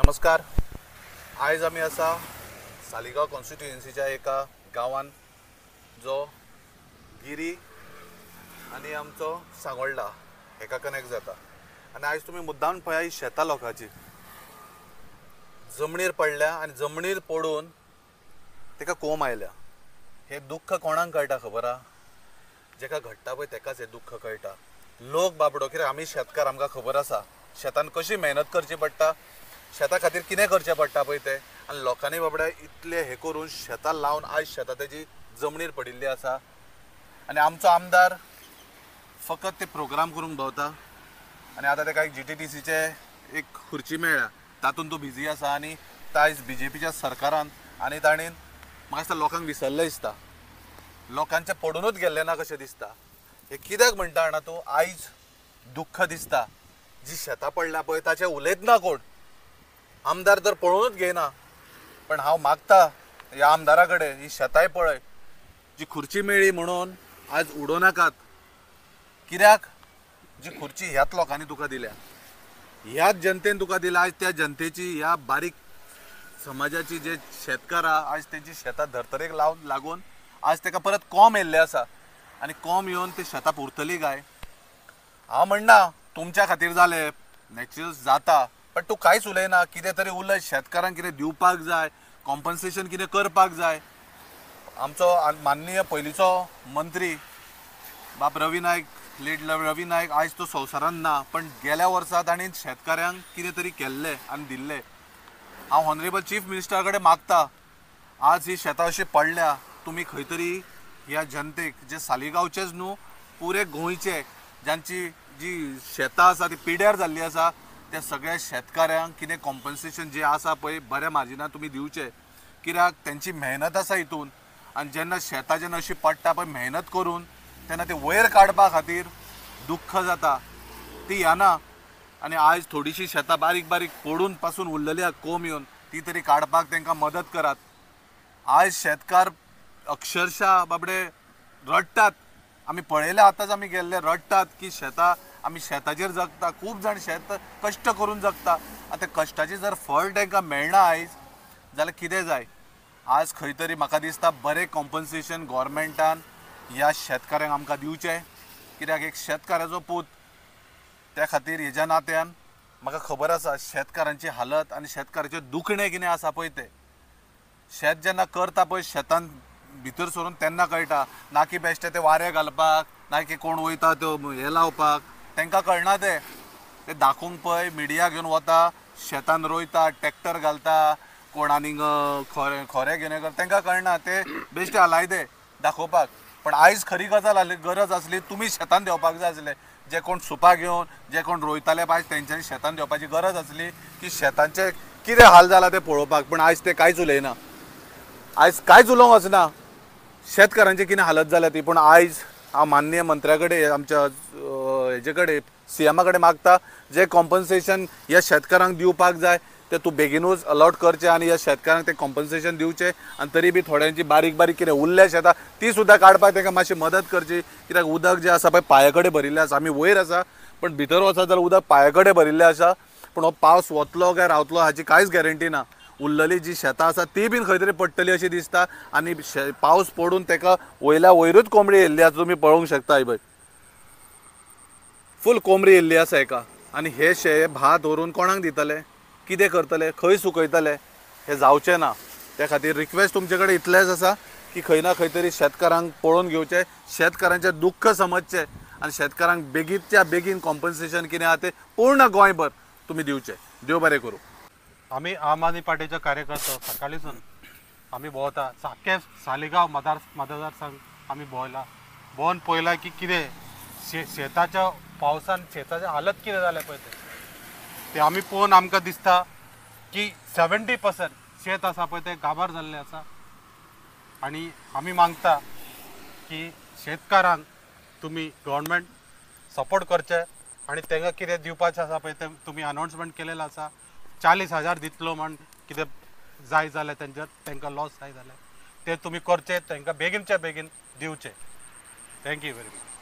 नमस्कार. आयज आमी आसा सालिगांव कॉन्स्टिट्युएन्सीच्या एका गांवान जो गिरी आनी आमचो सांगोळडा हेका कनेक्ट जाता. आनी आयज तुमी मुद्दाम पळया ही शेतां लोकांची जमनीर पडल्या आनी जमनीर पडून तेका कोंब आयल्या. हे दुख्ख कोणाक कळटा खबर आहा? जेका घडटा पळय तेकाच हे दुख्ख कळटा. लोक बाबडो कित्याक आमी शेतकार, आमकां खबर आसा शेतान कशी मेहनत करची पडटा, शेता खातीर कितें करचें पडटा पळय तें. आनी लोकांनी बाबड्या इतले हे करून शेतां लावन आयज शेतां तेजी जमनीर पडिल्ली आसा. आनी आमचो आमदार फकत ते प्रोग्राम करूंक भोंवता. आनी आतां तेका एक GTTCचे एक खुर्ची मेळ्ळ्या, तातूंत तो बिजी आसा. आनी आयज BJPच्या सरकारान आनी ताणीन म्हाका दिसता लोकांक विसरले दिसता, लोकांचे पडूनच गेल्ले ना कशें दिसता. हे कित्याक म्हणटा जाणा तूं? आयज दुख्ख दिसता. जी शेतां पडल्या पळय ताचें उलयतना कोण? आमदार तर पळोवनूच घेयना. पण हांव मागता ह्या आमदारा कडेन ही शेतांय पळय, जी खुर्ची मेळ्ळी म्हणून आयज उडोवनाकात. कित्याक? जी खुर्ची ह्याच लोकांनी तुका दिल्या, ह्याच जनतेन तुका दिल्या. आयज त्या जनतेची, ह्या बारीक समाजाची जे शेतकार आहा, आयज तेंची शेतां धर्तरेक लागून आयज तेका परत कोंब येयल्ले आसा. आनी कोंब येवन ती शेतां पुरतली काय? हांव म्हणना तुमच्या खातीर जालें, नॅचरल जाता, पण तूं कांयच उलयना. कितें तरी उलय. शेतकारांक कितें दिवपाक जाय, कॉम्पन्सेशन कितें करपाक जाय. आमचो माननीय पयलींचो मंत्री बाब रवी नायक, लेट रवी नायक, आयज तो संवसारान ना, पण गेल्या वर्सा ताणें शेतकाऱ्यांक कितें तरी केल्लें आनी दिल्लें. हांव ऑनरेबल चीफ मिनिस्टरा कडेन मागता, आज ही शेतां अशी पडल्या, तुमी खंय तरी ह्या जनतेक, जे सालिगांवचेच न्हू पुरे गोंयचे, ज्यांची जी शेतां आसा ती पिड्यार जाल्ली आसा, त्या सगळ्या शेतकाऱ्यांक कितें कॉम्पन्सेशन जें आसा पळय बऱ्या मार्जिनान तुमी दिवचें. कित्याक तेंची मेहनत आसा हितून. आनी जेन्ना शेतां जेन्ना अशी पडटा पळय मेहनत करून, तेन्ना ते वयर काडपा खातीर दुख्ख जाता, ती येना. आनी आयज थोडीशी शेतां बारीक बारीक पडून पासून उरलेली आहा कोंब येवन, ती तरी काडपाक तांकां मदत करात. आयज शेतकार अक्षरशा बाबडे रडटात. आमी पळयले, आतांच आमी गेल्ले, रडटात की शेतां, आमी शेताचेर जगता. खूब जाण शेत कश्ट करून जगता. आतां कश्टाचें जर फळ तांकां मेळना आयज, जाल्यार कितें जाय? आज खंय तरी म्हाका दिसता बरें कॉम्पन्सेशन गोवोरमेंटान ह्या शेतकाऱ्यांक आमकां दिवचें. कित्याक एक शेतकाराचो पूत, त्या खातीर हेज्या नात्यान म्हाका खबर आसा शेतकारांची हालत आनी शेतकाराचें दुखणें कितें आसा पळय तें. शेत जेन्ना करता पळय शेतान भितर सरून तेन्ना कळटा. ना की बेश्टे ते वारें घालपाक, ना की कोण वयता त्यो हे लावपाक, तांकां कळना ते दाखोवंक पळय मिडिया घेवन वता, शेतान रोयता, ट्रॅक्टर घालता, कोण आनीक खोरें घेवन करता, तांकां कळना. ते बेश्टे आलायदे दाखोवपाक. पण आयज खरी गजाल गरज आसली, तुमी शेतान देवपाक जाय आसलें. जे कोण सुपां घेवन, जे कोण रोयताले आयज तेंच्यांनी शेतान देवपाची गरज आसली, की शेतांचे कितें हाल जाला ते पळोवपाक. पण आयज ते कांयच उलयना. आयज कांयच उलोवंक वचना शेतकारांची कितें हालत जाल्या ती. पूण आयज हांव माननीय मंत्र्या कडेन, आमच्या हेजे कडेन, CMा कडेन मागता, जे कॉम्पन्सेशन ह्या शेतकारांक दिवपाक जाय ते तूं बेगीनूच अलॉट करचें आनी ह्या शेतकारांक तें कॉम्पन्सेशन दिवचें. आनी तरी बी थोड्यांची बारीक बारीक कितें उरल्या शेतां ती सुद्दां काडपाक तांकां मातशी मदत करची. कित्याक उदक जें आसा पळय पांया कडेन भरिल्लें आसा. आमी वयर आसा, पण भितर वचत जाल्यार उदक पांया कडेन भरिल्लें आसा. पूण हो पावस वतलो काय रावतलो हाची कांयच गॅरंटी ना. उरलेली जी शेतां आसा ती बीन खंय तरी पडटली अशी दिसता. आनी पावस पडून ताका वयल्या वयरूच कोंबडी येयल्ली आसा. तुमी पळोवंक शकता पळय, फूल कोंबडी येयल्ली आसा हेका. आनी हे भात व्हरून कोणाक दितले? कितें करतले? खंय सुकयतले? हें जावचें ना. त्या खातीर रिक्वेस्ट तुमचे कडेन इतलेंच आसा की खंय ना खंय तरी शेतकारांक पळोवन घेवचें, शेतकारांचें दुख्ख समजचें आनी शेतकारांक बेगीनच्या बेगीन कॉम्पन्सेशन कितें आहा तें पूर्ण गोंयभर तुमी दिवचें. देव बरें करूं. आम्ही आम आदमी पार्टीचे कार्यकर्ते सकाळीसून आम्ही भोंवता. सारखे सालिगांव मतदारसंघ आम्ही भोंवन पळयला की कितें शेताच्या पावसान शेताचे हालत कितें जालें पळय ते आमी पळोवन आमकां दिसता की 70% शेत आसा पळय तें गाबार जाल्लें आसा. आनी आमी मागता की शेतकारांक तुमी गव्हर्नमेंट सपोर्ट करचें आनी तांकां कितें दिवपाचें आसा पळय तें तुमी अनाउन्समेंट केलेलें आसा. 40,000 दितलो म्हण कितें जाय जाल्यार तांकां लॉस जाय जाल्यार ते तुमी करचें, तांकां बेगीनच्या बेगीन दिवचें. Thank you very much.